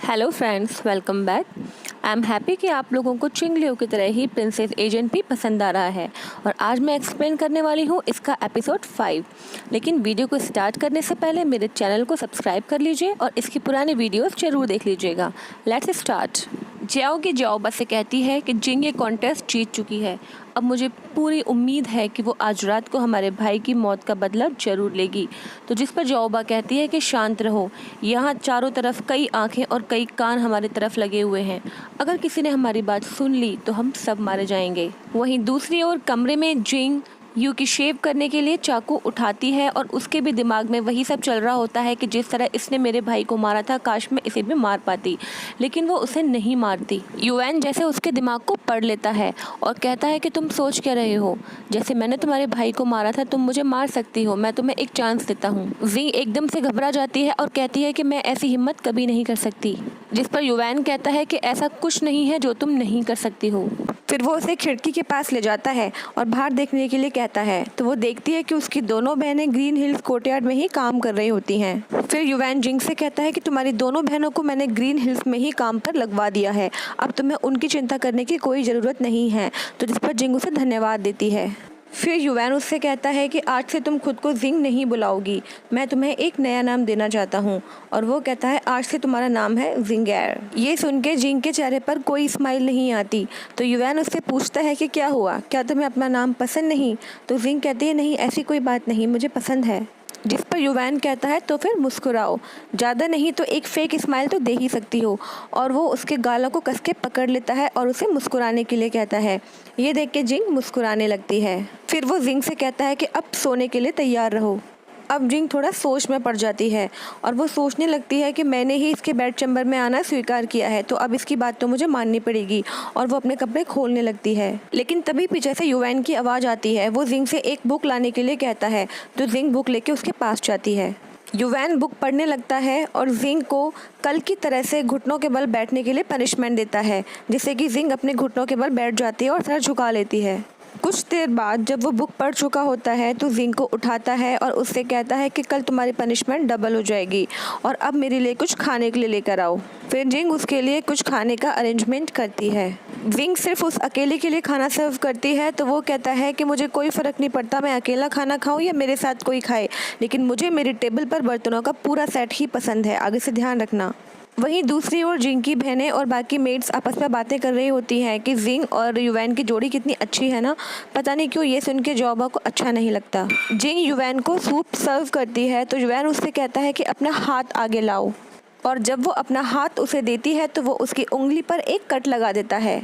Hello friends, welcome back. I am happy कि आप लोगों को चिंग लियो की तरह ही प्रिंसेस एजेंट भी पसंद आ रहा है और आज मैं एक्सप्लेन करने वाली हूँ इसका एपिसोड 5। लेकिन वीडियो को स्टार्ट करने से पहले मेरे चैनल को सब्सक्राइब कर लीजिए और इसकी पुरानी वीडियोस जरूर देख लीजिएगा। Let's start. जियाओ बस से कहती है कि जिंग ये कॉन्टेस्ट जीत चुकी है। अब मुझे पूरी उम्मीद है कि वो आज रात को हमारे भाई की मौत का बदला जरूर लेगी। तो जिस पर जियाओ कहती है कि शांत रहो, यहाँ चारों तरफ कई आंखें और कई कान हमारी तरफ लगे हुए हैं। अगर किसी ने हमारी बात सुन ली तो हम सब मारे जाएंगे। वहीं दूसरी ओर कमरे में जिंग यू की शेव करने के लिए चाकू उठाती है और उसके भी दिमाग में वही सब चल रहा होता है कि जिस तरह इसने मेरे भाई को मारा था, काश मैं इसे भी मार पाती, लेकिन वो उसे नहीं मारती। यूएन जैसे उसके दिमाग को पढ़ लेता है और कहता है कि तुम सोच क्या रहे हो, जैसे मैंने तुम्हारे भाई को मारा था तुम मुझे मार सकती हो, मैं तुम्हें एक चांस देता हूँ। जिंग एकदम से घबरा जाती है और कहती है कि मैं ऐसी हिम्मत कभी नहीं कर सकती, जिस पर यूएन कहता है कि ऐसा कुछ नहीं है जो तुम नहीं कर सकती हो। फिर वो उसे खिड़की के पास ले जाता है और बाहर देखने के लिए कहता है तो वो देखती है कि उसकी दोनों बहनें ग्रीन हिल्स कोर्टयार्ड में ही काम कर रही होती हैं। फिर यूएन जिंग से कहता है कि तुम्हारी दोनों बहनों को मैंने ग्रीन हिल्स में ही काम पर लगवा दिया है, अब तुम्हें उनकी चिंता करने की कोई ज़रूरत नहीं है। तो जिस पर जिंग उसे धन्यवाद देती है। फिर यूएन उससे कहता है कि आज से तुम खुद को जिंग नहीं बुलाओगी, मैं तुम्हें एक नया नाम देना चाहता हूँ। और वो कहता है आज से तुम्हारा नाम है जिंगेर। ये सुन के जिंग के चेहरे पर कोई स्माइल नहीं आती। तो यूएन उससे पूछता है कि क्या हुआ, क्या तुम्हें अपना नाम पसंद नहीं? तो जिंग कहती है नहीं, ऐसी कोई बात नहीं, मुझे पसंद है। जिस पर यूएन कहता है तो फिर मुस्कुराओ, ज़्यादा नहीं तो एक फेक स्माइल तो दे ही सकती हो। और वो उसके गालों को कस के पकड़ लेता है और उसे मुस्कुराने के लिए कहता है। ये देख के जिंग मुस्कुराने लगती है। फिर वो जिंग से कहता है कि अब सोने के लिए तैयार रहो। अब जिंग थोड़ा सोच में पड़ जाती है और वो सोचने लगती है कि मैंने ही इसके बेड चैम्बर में आना स्वीकार किया है, तो अब इसकी बात तो मुझे माननी पड़ेगी। और वो अपने कपड़े खोलने लगती है, लेकिन तभी पीछे से यूएन की आवाज़ आती है। वो जिंग से एक बुक लाने के लिए कहता है तो जिंग बुक लेके उसके पास जाती है। यूएन बुक पढ़ने लगता है और जिंग को कल की तरह से घुटनों के बल बैठने के लिए पनिशमेंट देता है, जिससे कि जिंग अपने घुटनों के बल बैठ जाती है और सर झुका लेती है। कुछ देर बाद जब वो बुक पढ़ चुका होता है तो जिंग को उठाता है और उससे कहता है कि कल तुम्हारी पनिशमेंट डबल हो जाएगी और अब मेरे लिए कुछ खाने के लिए लेकर आओ। फिर जिंग उसके लिए कुछ खाने का अरेंजमेंट करती है। जिंग सिर्फ उस अकेले के लिए खाना सर्व करती है तो वो कहता है कि मुझे कोई फ़र्क नहीं पड़ता मैं अकेला खाना खाऊं या मेरे साथ कोई खाए, लेकिन मुझे मेरी टेबल पर बर्तनों का पूरा सेट ही पसंद है, आगे से ध्यान रखना। वहीं दूसरी ओर जिंग की बहनें और बाकी मेट्स आपस में बातें कर रही होती हैं कि जिंग और यूएन की जोड़ी कितनी अच्छी है ना। पता नहीं क्यों ये सुन के जियाओ को अच्छा नहीं लगता। जिंग यूएन को सूप सर्व करती है तो यूएन उससे कहता है कि अपना हाथ आगे लाओ, और जब वो अपना हाथ उसे देती है तो वो उसकी उंगली पर एक कट लगा देता है।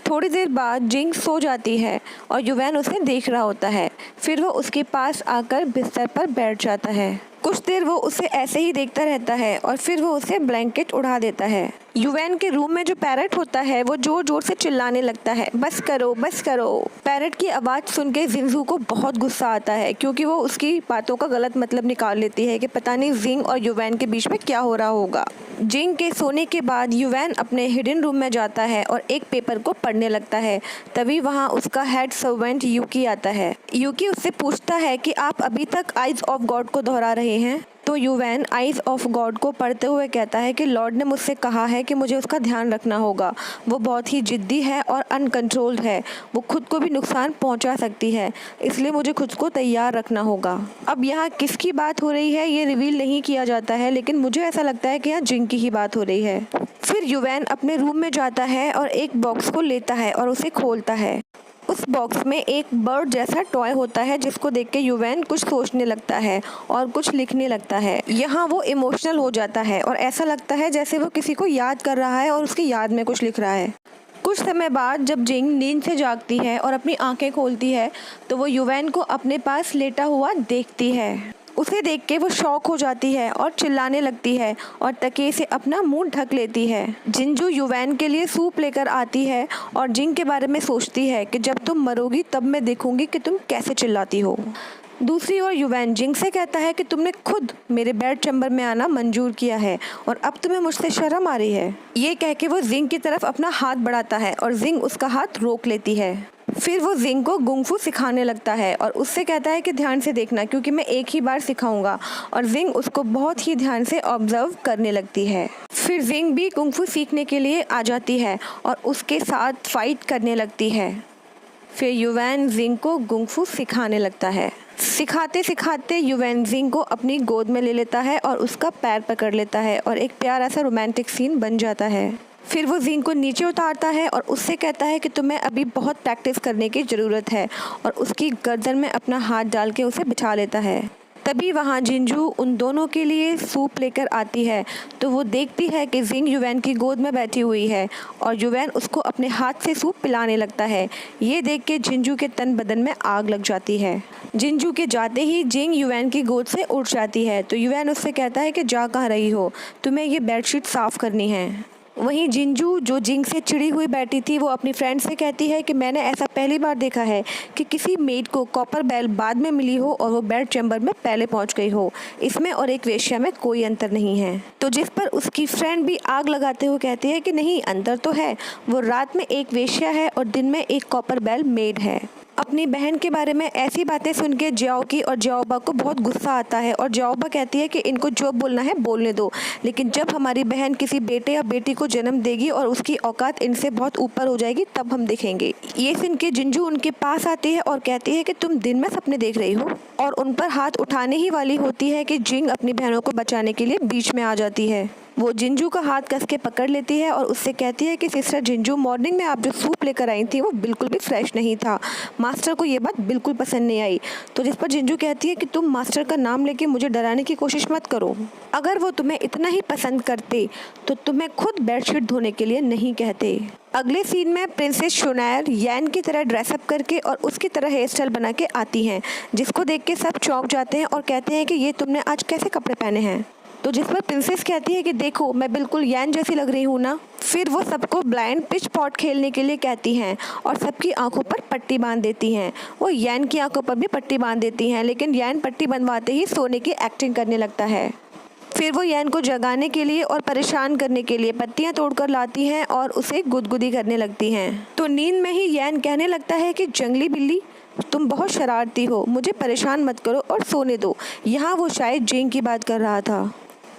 थोड़ी देर बाद जिंग सो जाती है और यूएन उसे देख रहा होता है। फिर वो उसके पास आकर बिस्तर पर बैठ जाता है। कुछ देर वो उसे ऐसे ही देखता रहता है और फिर वो उसे ब्लैंकेट उड़ा देता है। यूएन के रूम में जो पैरट होता है वो जोर जोर से चिल्लाने लगता है, बस करो बस करो। पैरट की आवाज़ सुन के जिंजू को बहुत गुस्सा आता है, क्योंकि वो उसकी बातों का गलत मतलब निकाल लेती है कि पता नहीं जिंग और यूएन के बीच में क्या हो रहा होगा। जिंग के सोने के बाद यूएन अपने हिडन रूम में जाता है और एक पेपर को पढ़ने लगता है। तभी वहाँ उसका हेड सर्वेंट यूकी आता है। यूकी उससे पूछता है कि आप अभी तक आइज ऑफ गॉड को दोहरा रहे हैं? तो यूएन आइज ऑफ गॉड को पढ़ते हुए कहता है कि लॉर्ड ने मुझसे कहा है कि मुझे उसका ध्यान रखना होगा। वो बहुत ही जिद्दी है और अनकंट्रोल्ड है, वो खुद को भी नुकसान पहुंचा सकती है, इसलिए मुझे खुद को तैयार रखना होगा। अब यहाँ किसकी बात हो रही है ये रिवील नहीं किया जाता है, लेकिन मुझे ऐसा लगता है कि यहाँ जिंग की ही बात हो रही है। फिर यूएन अपने रूम में जाता है और एक बॉक्स को लेता है और उसे खोलता है। उस बॉक्स में एक बर्ड जैसा टॉय होता है, जिसको देख के यूएन कुछ सोचने लगता है और कुछ लिखने लगता है। यहाँ वो इमोशनल हो जाता है और ऐसा लगता है जैसे वो किसी को याद कर रहा है और उसकी याद में कुछ लिख रहा है। कुछ समय बाद जब जिंग नींद से जागती है और अपनी आंखें खोलती है तो वो यूएन को अपने पास लेटा हुआ देखती है। उसे देख के वो शॉक हो जाती है और चिल्लाने लगती है और तकिए से अपना मुंह ढक लेती है। जिंजू यूएन के लिए सूप लेकर आती है और जिंग के बारे में सोचती है कि जब तुम मरोगी तब मैं देखूंगी कि तुम कैसे चिल्लाती हो। दूसरी ओर यूएन जिंग से कहता है कि तुमने खुद मेरे बेड चैम्बर में आना मंजूर किया है और अब तुम्हें मुझसे शर्म आ रही है। ये कह के वो जिंग की तरफ अपना हाथ बढ़ाता है और जिंग उसका हाथ रोक लेती है। फिर वो जिंग को गुंगफू सिखाने लगता है और उससे कहता है कि ध्यान से देखना क्योंकि मैं एक ही बार सिखाऊंगा, और जिंग उसको बहुत ही ध्यान से ऑब्जर्व करने लगती है। फिर जिंग भी गुंगफू सीखने के लिए आ जाती है और उसके साथ फाइट करने लगती है। फिर युवैन जिंग को गुंगफू सिखाने लगता है। सिखाते सिखाते युवैन जिंग को अपनी गोद में ले लेता है और उसका पैर पकड़ लेता है और एक प्यारा सा रोमांटिक सीन बन जाता है। फिर वो जिंग को नीचे उतारता है और उससे कहता है कि तुम्हें अभी बहुत प्रैक्टिस करने की ज़रूरत है, और उसकी गर्दन में अपना हाथ डाल के उसे बिठा लेता है। तभी वहाँ जिंजू उन दोनों के लिए सूप लेकर आती है, तो वो देखती है कि जिंग युवैन की गोद में बैठी हुई है और युवैन उसको अपने हाथ से सूप पिलाने लगता है। ये देख के जिंजू के तन बदन में आग लग जाती है। जिंजू के जाते ही जिंग युवैन की गोद से उठ जाती है, तो युवैन उससे कहता है कि जा कहाँ रही हो, तुम्हें ये बेडशीट साफ़ करनी है। वहीं जिंजू जो जिंग से चिड़ी हुई बैठी थी, वो अपनी फ्रेंड से कहती है कि मैंने ऐसा पहली बार देखा है कि किसी मेड को कॉपर बेल बाद में मिली हो और वो बेड चैम्बर में पहले पहुंच गई हो। इसमें और एक वेश्या में कोई अंतर नहीं है। तो जिस पर उसकी फ्रेंड भी आग लगाते हुए कहती है कि नहीं, अंतर तो है, वो रात में एक वेश्या है और दिन में एक कॉपर बेल मेड है। अपनी बहन के बारे में ऐसी बातें सुन के जियाओकी और जियाओबा को बहुत गुस्सा आता है और जियाओबा कहती है कि इनको जो बोलना है बोलने दो, लेकिन जब हमारी बहन किसी बेटे या बेटी को जन्म देगी और उसकी औकात इनसे बहुत ऊपर हो जाएगी तब हम देखेंगे। ये सुन के जिंजू उनके पास आती है और कहती है कि तुम दिन में सपने देख रही हो, और उन पर हाथ उठाने ही वाली होती है कि जिंग अपनी बहनों को बचाने के लिए बीच में आ जाती है। वो जिंजू का हाथ कस के पकड़ लेती है और उससे कहती है कि सिस्टर जिंजू, मॉर्निंग में आप जो सूप लेकर आई थी वो बिल्कुल भी फ्रेश नहीं था। मास्टर को ये बात बिल्कुल पसंद नहीं आई। तो जिस पर जिंजू कहती है कि तुम मास्टर का नाम लेके मुझे डराने की कोशिश मत करो। अगर वो तुम्हें इतना ही पसंद करते तो तुम्हें खुद बेडशीट धोने के लिए नहीं कहते। अगले सीन में प्रिंसेस शोनायर यैन की तरह ड्रेसअप करके और उसकी तरह हेयर स्टाइल बना के आती हैं, जिसको देख के सब चौंक जाते हैं और कहते हैं कि ये तुमने आज कैसे कपड़े पहने हैं। तो जिस पर प्रिंसेस कहती है कि देखो मैं बिल्कुल यैन जैसी लग रही हूँ ना। फिर वो सबको ब्लाइंड पिच पॉट खेलने के लिए कहती हैं और सबकी आंखों पर पट्टी बांध देती हैं। वो यैन की आंखों पर भी पट्टी बांध देती हैं, लेकिन यैन पट्टी बंधवाते ही सोने की एक्टिंग करने लगता है। फिर वो यैन को जगाने के लिए और परेशान करने के लिए पत्तियां तोड़कर लाती हैं और उसे गुदगुदी करने लगती हैं। तो नींद में ही यैन कहने लगता है कि जंगली बिल्ली, तुम बहुत शरारती हो, मुझे परेशान मत करो और सोने दो। यहाँ वो शायद जिंग की बात कर रहा था।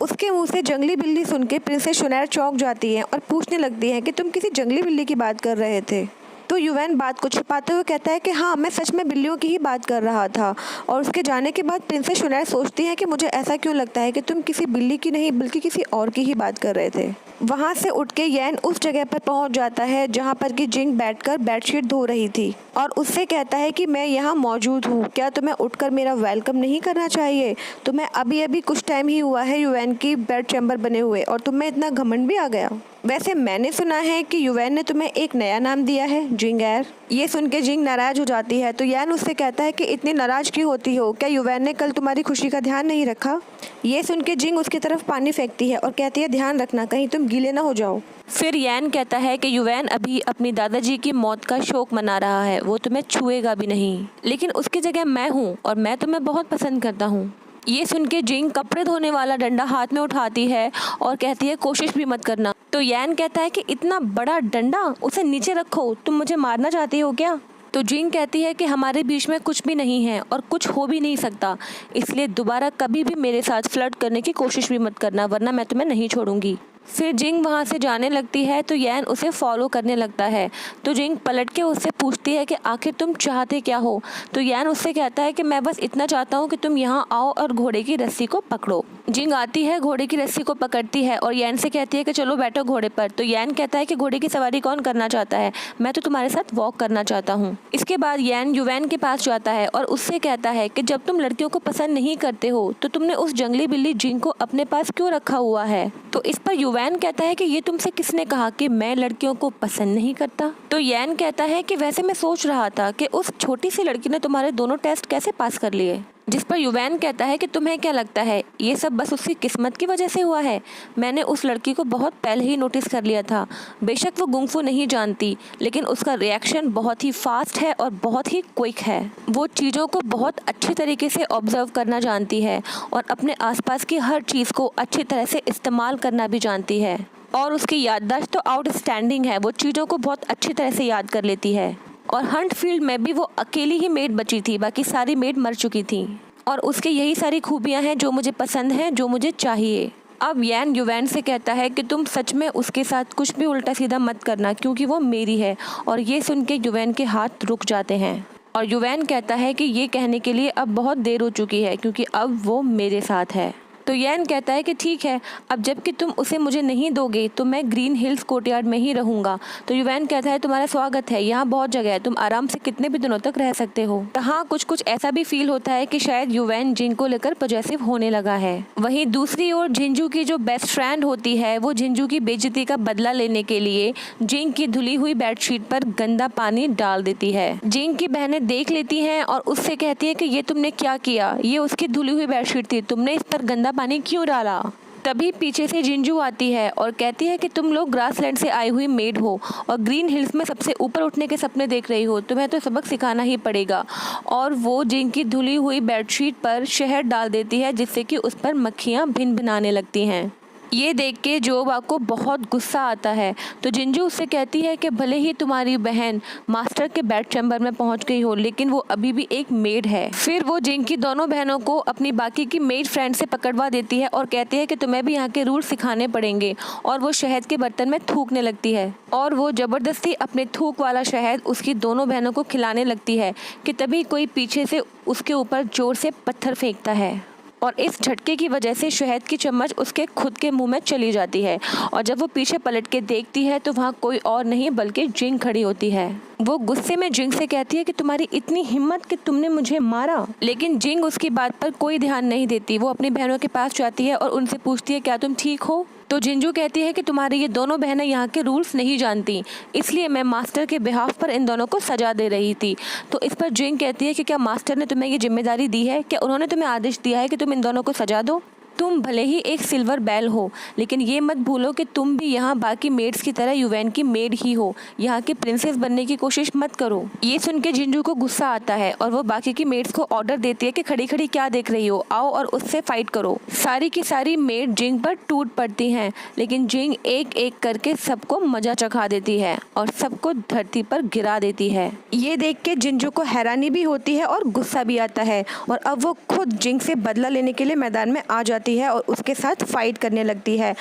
उसके मुंह से जंगली बिल्ली सुन के प्रिंसेस शोनायर चौंक जाती है और पूछने लगती है कि तुम किसी जंगली बिल्ली की बात कर रहे थे। तो युवैन बात को छुपाते हुए कहता है कि हाँ, मैं सच में बिल्लियों की ही बात कर रहा था। और उसके जाने के बाद प्रिंसेस शोनायर सोचती है कि मुझे ऐसा क्यों लगता है कि तुम किसी बिल्ली की नहीं बल्कि किसी और की ही बात कर रहे थे। वहाँ से उठ के यैन उस जगह पर पहुँच जाता है जहाँ पर कि जिंग बैठकर बेडशीट धो रही थी और उससे कहता है कि मैं यहाँ मौजूद हूँ, क्या तुम्हें उठकर मेरा वेलकम नहीं करना चाहिए। तुम्हें अभी अभी कुछ टाइम ही हुआ है युवैन की बेड चैम्बर बने हुए और तुम्हें इतना घमंड भी आ गया। वैसे मैंने सुना है कि युवैन ने तुम्हें एक नया नाम दिया है, जिंगैर। ये सुन के जिंग नाराज हो जाती है, तो यैन उससे कहता है कि इतनी नाराज क्यों होती हो, क्या युवैन ने कल तुम्हारी खुशी का ध्यान नहीं रखा। ये सुन के जिंग उसकी तरफ पानी फेंकती है और कहती है ध्यान रखना कहीं तुम गीले ना हो जाओ। फिर यैन कहता है कि युवैन अभी अपनी दादाजी की मौत का शोक मना रहा है, वो तुम्हें छुएगा भी नहीं, लेकिन उसकी जगह मैं हूँ और मैं तुम्हें बहुत पसंद करता हूँ। ये सुन के जिंग कपड़े धोने वाला डंडा हाथ में उठाती है और कहती है कोशिश भी मत करना। तो यैन कहता है कि इतना बड़ा डंडा, उसे नीचे रखो, तुम मुझे मारना चाहती हो क्या। तो जिंग कहती है कि हमारे बीच में कुछ भी नहीं है और कुछ हो भी नहीं सकता, इसलिए दोबारा कभी भी मेरे साथ फ्लर्ट करने की कोशिश भी मत करना, वरना मैं तुम्हें नहीं छोड़ूंगी। फिर जिंग वहाँ से जाने लगती है तो यैन उसे फॉलो करने लगता है। तो जिंग पलट के उससे पूछती है कि आखिर तुम चाहते क्या हो। तो यैन उससे कहता है कि मैं बस इतना चाहता हूँ कि तुम यहाँ आओ और घोड़े की रस्सी को पकड़ो। जिंग आती है, घोड़े की रस्सी को पकड़ती है और यैन से कहती है कि चलो बैठो घोड़े पर। तो यैन कहता है कि घोड़े की सवारी कौन करना चाहता है, मैं तो तुम्हारे साथ वॉक करना चाहता हूँ। इसके बाद यैन युवैन के पास जाता है और उससे कहता है कि जब तुम लड़कियों को पसंद नहीं करते हो तो तुमने उस जंगली बिल्ली जिंग को अपने पास क्यों रखा हुआ है। तो इस पर युवैन कहता है कि ये तुमसे किसने कहा कि मैं लड़कियों को पसंद नहीं करता। तो यैन कहता है कि वैसे मैं सोच रहा था कि उस छोटी सी लड़की ने तुम्हारे दोनों टेस्ट कैसे पास कर लिए। जिस पर युवैन कहता है कि तुम्हें क्या लगता है ये सब बस उसकी किस्मत की वजह से हुआ है। मैंने उस लड़की को बहुत पहले ही नोटिस कर लिया था। बेशक वो गुंगफू नहीं जानती, लेकिन उसका रिएक्शन बहुत ही फास्ट है और बहुत ही क्विक है। वो चीज़ों को बहुत अच्छी तरीके से ऑब्जर्व करना जानती है और अपने आसपास की हर चीज़ को अच्छी तरह से इस्तेमाल करना भी जानती है। और उसकी याददाश्त तो आउटस्टैंडिंग है, वो चीज़ों को बहुत अच्छी तरह से याद कर लेती है। और हंट फील्ड में भी वो अकेली ही मेड बची थी, बाकी सारी मेड मर चुकी थी। और उसके यही सारी खूबियाँ हैं जो मुझे पसंद हैं, जो मुझे चाहिए। अब यैन युवैन से कहता है कि तुम सच में उसके साथ कुछ भी उल्टा सीधा मत करना, क्योंकि वो मेरी है। और ये सुन के युवैन के हाथ रुक जाते हैं और युवैन कहता है कि ये कहने के लिए अब बहुत देर हो चुकी है, क्योंकि अब वो मेरे साथ है। तो यैन कहता है कि ठीक है, अब जबकि तुम उसे मुझे नहीं दोगे तो मैं ग्रीन हिल्स कोर्टयार्ड में ही रहूंगा। तो युवैन कहता है तुम्हारा स्वागत है, यहाँ बहुत जगह है, तुम आराम से कितने भी दिनों तक रह सकते हो। यहाँ कुछ कुछ ऐसा भी फील होता है कि शायद युवैन जिंग को लेकर पॉजेसिव होने लगा है। वहीं दूसरी ओर जिंजू की जो बेस्ट फ्रेंड होती है वो जिंजू की बेइज्जती का बदला लेने के लिए जिंग की धुली हुई बेडशीट पर गंदा पानी डाल देती है। जिंग की बहनें देख लेती हैं और उससे कहती है कि ये तुमने क्या किया, ये उसकी धुली हुई बेडशीट थी, तुमने इस पर गंदा पानी क्यों डाला। तभी पीछे से जिंजू आती है और कहती है कि तुम लोग ग्रासलैंड से आई हुई मेड हो और ग्रीन हिल्स में सबसे ऊपर उठने के सपने देख रही हो, तुम्हें तो सबक सिखाना ही पड़ेगा। और वो जिंग की धुली हुई बेडशीट पर शहद डाल देती है, जिससे कि उस पर मक्खियाँ भिन भिनाने लगती हैं। ये देख के जोबा को बहुत गुस्सा आता है, तो जिंजू उससे कहती है कि भले ही तुम्हारी बहन मास्टर के बेड चैम्बर में पहुंच गई हो, लेकिन वो अभी भी एक मेड है। फिर वो जिंग की दोनों बहनों को अपनी बाकी की मेड फ्रेंड से पकड़वा देती है और कहती है कि तुम्हें भी यहाँ के रूल सिखाने पड़ेंगे। और वो शहद के बर्तन में थूकने लगती है और वो जबरदस्ती अपने थूक वाला शहद उसकी दोनों बहनों को खिलाने लगती है कि तभी कोई पीछे से उसके ऊपर जोर से पत्थर फेंकता है और इस झटके की वजह से शहद की चम्मच उसके खुद के मुंह में चली जाती है। और जब वो पीछे पलट के देखती है तो वहाँ कोई और नहीं बल्कि जिंग खड़ी होती है। वो गुस्से में जिंग से कहती है कि तुम्हारी इतनी हिम्मत कि तुमने मुझे मारा। लेकिन जिंग उसकी बात पर कोई ध्यान नहीं देती। वो अपनी बहनों के पास जाती है और उनसे पूछती है क्या तुम ठीक हो। तो जिंजू कहती है कि तुम्हारी ये दोनों बहनें यहाँ के रूल्स नहीं जानती, इसलिए मैं मास्टर के बिहाफ पर इन दोनों को सजा दे रही थी। तो इस पर जिंग कहती है कि क्या मास्टर ने तुम्हें ये जिम्मेदारी दी है, क्या उन्होंने तुम्हें आदेश दिया है कि तुम इन दोनों को सजा दो। तुम भले ही एक सिल्वर बैल हो, लेकिन ये मत भूलो कि तुम भी यहाँ बाकी मेड्स की तरह युवैन की मेड ही हो। यहाँ की प्रिंसेस बनने की कोशिश मत करो। ये सुन के जिंजू को गुस्सा आता है और वो बाकी की मेड्स को ऑर्डर देती है कि खड़ी खड़ी क्या देख रही हो, आओ और उससे फाइट करो। सारी की सारी मेड जिंग पर टूट पड़ती हैं, लेकिन जिंग एक एक करके सबको मजा चखा देती है और सबको धरती पर गिरा देती है। ये देख के जिंजू को हैरानी भी होती है और गुस्सा भी आता है और अब वो खुद जिंग से बदला लेने के लिए मैदान में आ जाती है और उसके साथ फाइट करने लगती है।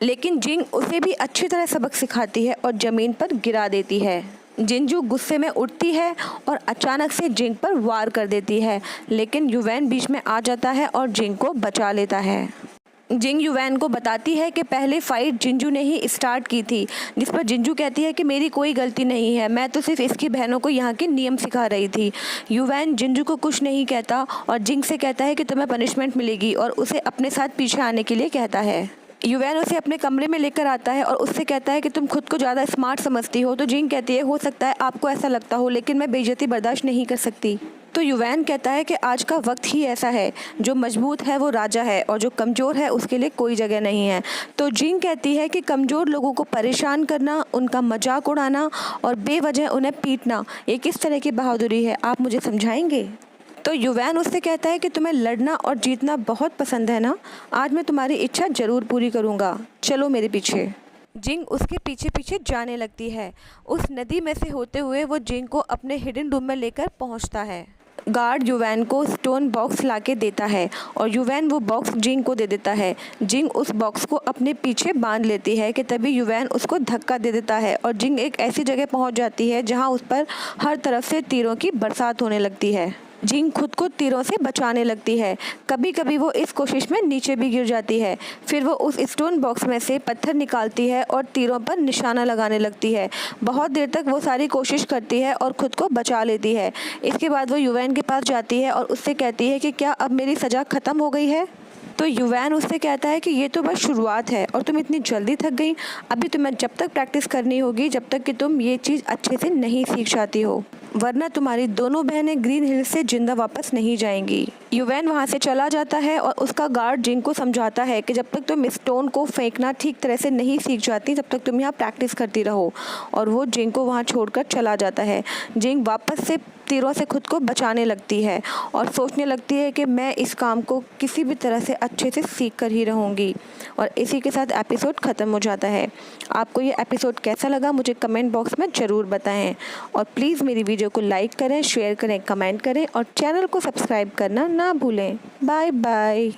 लेकिन जिंग उसे भी अच्छी तरह सबक सिखाती है और जमीन पर गिरा देती है। जिंजू गुस्से में उठती है और अचानक से जिंग पर वार कर देती है, लेकिन युवैन बीच में आ जाता है और जिंग को बचा लेता है। जिंग युवैन को बताती है कि पहले फाइट जिंजू ने ही स्टार्ट की थी, जिस पर जिंजू कहती है कि मेरी कोई गलती नहीं है, मैं तो सिर्फ इसकी बहनों को यहाँ के नियम सिखा रही थी। युवैन जिंजू को कुछ नहीं कहता और जिंग से कहता है कि तुम्हें पनिशमेंट मिलेगी और उसे अपने साथ पीछे आने के लिए कहता है। युवैन उसे अपने कमरे में लेकर आता है और उससे कहता है कि तुम खुद को ज़्यादा स्मार्ट समझती हो। तो जिंग कहती है हो सकता है आपको ऐसा लगता हो, लेकिन मैं बेइज्जती बर्दाश्त नहीं कर सकती। तो युवैन कहता है कि आज का वक्त ही ऐसा है, जो मजबूत है वो राजा है और जो कमज़ोर है उसके लिए कोई जगह नहीं है। तो जिंग कहती है कि कमज़ोर लोगों को परेशान करना, उनका मजाक उड़ाना और बेवजह उन्हें पीटना, ये किस तरह की बहादुरी है, आप मुझे समझाएंगे। तो युवैन उससे कहता है कि तुम्हें लड़ना और जीतना बहुत पसंद है ना, आज मैं तुम्हारी इच्छा ज़रूर पूरी करूँगा, चलो मेरे पीछे। जिंग उसके पीछे पीछे जाने लगती है। उस नदी में से होते हुए वो जिंग को अपने हिडन रूम में लेकर पहुंचता है। गार्ड युवैन को स्टोन बॉक्स लाके देता है और युवैन वो बॉक्स जिंग को दे देता है। जिंग उस बॉक्स को अपने पीछे बांध लेती है कि तभी युवैन उसको धक्का दे देता है और जिंग एक ऐसी जगह पहुंच जाती है जहां उस पर हर तरफ से तीरों की बरसात होने लगती है। जिंग खुद को तीरों से बचाने लगती है। कभी कभी वो इस कोशिश में नीचे भी गिर जाती है। फिर वो उस स्टोन बॉक्स में से पत्थर निकालती है और तीरों पर निशाना लगाने लगती है। बहुत देर तक वो सारी कोशिश करती है और खुद को बचा लेती है। इसके बाद वो युवैन के पास जाती है और उससे कहती है कि क्या अब मेरी सज़ा ख़त्म हो गई है। तो युवैन उससे कहता है कि ये तो बस शुरुआत है और तुम इतनी जल्दी थक गई, अभी तुम्हें जब तक प्रैक्टिस करनी होगी जब तक कि तुम ये चीज़ अच्छे से नहीं सीख जाती हो। वरना तुम्हारी दोनों बहनें ग्रीन हिल्स से जिंदा वापस नहीं जाएंगी। युवैन वहाँ से चला जाता है और उसका गार्ड जिंग को समझाता है कि जब तक तुम स्टोन को फेंकना ठीक तरह से नहीं सीख जाती तब तक तुम यहाँ प्रैक्टिस करती रहो, और वो जिंग को वहाँ छोड़कर चला जाता है। जिंग वापस से तीरों से खुद को बचाने लगती है और सोचने लगती है कि मैं इस काम को किसी भी तरह से अच्छे से सीख कर ही रहूँगी। और इसी के साथ एपिसोड ख़त्म हो जाता है। आपको ये एपिसोड कैसा लगा मुझे कमेंट बॉक्स में ज़रूर बताएं, और प्लीज़ मेरी वीडियो को लाइक करें, शेयर करें, कमेंट करें और चैनल को सब्सक्राइब करना ना भूलें। Bye bye.